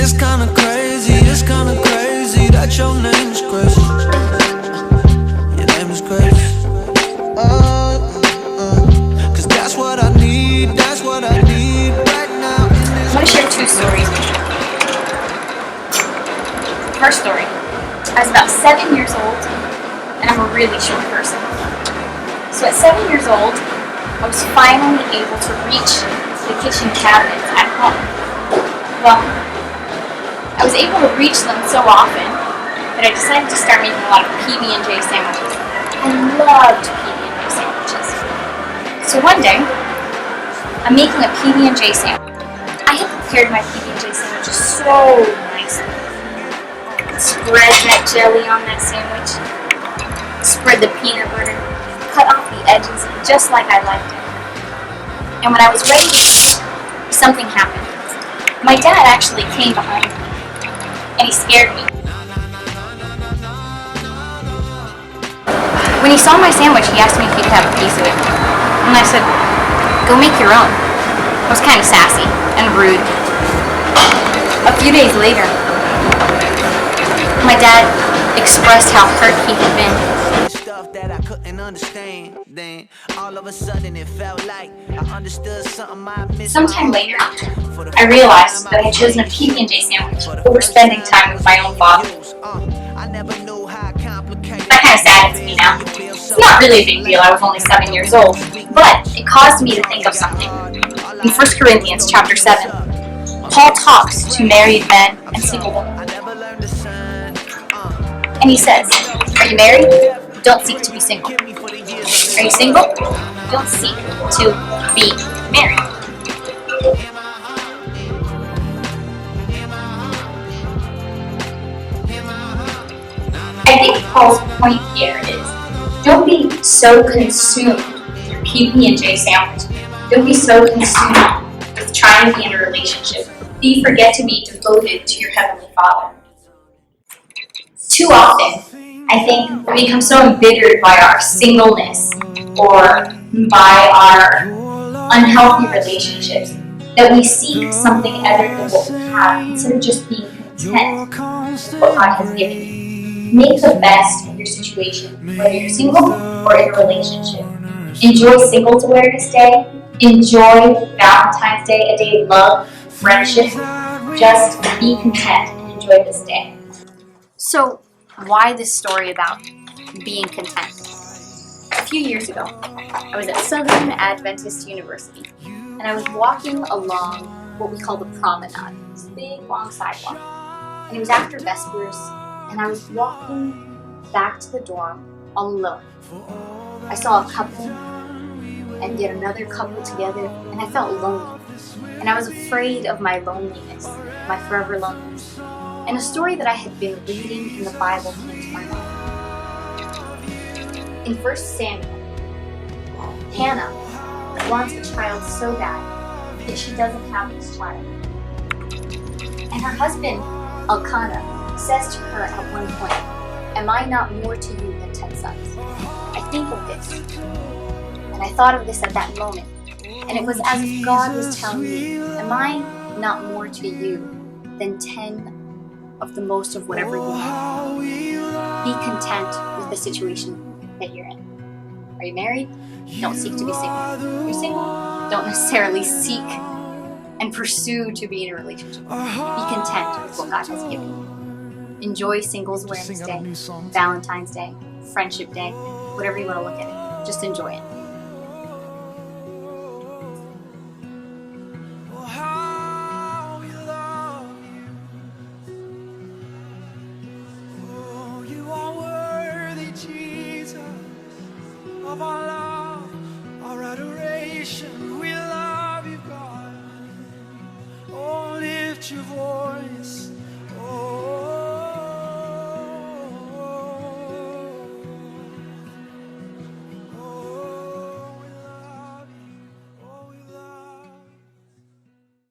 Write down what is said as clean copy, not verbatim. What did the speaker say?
it's kinda crazy that your name is Grace. Your name is Grace. Cause that's what I need right now. I want to share two stories with you. First story, I was about 7 years old, and I'm a really short person. So at 7 years old, I was finally able to reach the kitchen cabinets at home. Well, I was able to reach them so often that I decided to start making a lot of PB&J sandwiches. I loved PB&J sandwiches. So one day, I'm making a PB&J sandwich. I had prepared my PB&J sandwiches so nicely. Spread that jelly on that sandwich, spread the peanut butter, cut off the edges just like I liked it. And when I was ready to eat, something happened. My dad actually came behind me, and he scared me. When he saw my sandwich, he asked me if he could have a piece of it. And I said, "Go make your own." I was kind of sassy and rude. A few days later, my dad expressed how hurt he had been. Stuff that I couldn't understand. Then all of a sudden it felt like I understood something I missed. Sometime later, I realized that I had chosen a PB&J sandwich over spending time with my own father. That kind of saddens me now. It's not really a big deal, I was only 7 years old, but it caused me to think of something. In 1 Corinthians chapter 7, Paul talks to married men and single women. And he says, "Are you married? Don't seek to be single. Are you single? Don't seek to be married." I think Paul's point here is, don't be so consumed with your PB&J sandwich. Don't be so consumed with trying to be in a relationship that you forget to be devoted to your Heavenly Father. Too often, I think we become so embittered by our singleness or by our unhealthy relationships that we seek something other than what we have instead of just being content with what God has given you. Make the best of your situation, whether you're single or in a relationship. Enjoy Singles Awareness Day. Enjoy Valentine's Day, a day of love, friendship. Just be content and enjoy this day. So, why this story about being content? A few years ago, I was at Southern Adventist University, and I was walking along what we call the promenade. It's a big, long sidewalk. And it was after Vespers, and I was walking back to the dorm all alone. I saw a couple and yet another couple together, and I felt lonely. And I was afraid of my loneliness, my forever loneliness. And a story that I had been reading in the Bible came to my mind. In 1 Samuel, Hannah wants a child so bad that she doesn't have this child. And her husband, Elkanah, says to her at one point, "Am I not more to you than 10 sons?" I think of this, and I thought of this at that moment, and it was as if God was telling me, "Am I not more to you than 10 of the most of whatever you want?" Be content with the situation that you're in. Are you married? Don't seek to be single. If you're single, don't necessarily seek and pursue to be in a relationship. Be content with what God has given you. Enjoy Singles Awareness Day, Valentine's Day, Friendship Day, whatever you want to look at it. Just enjoy it. Of our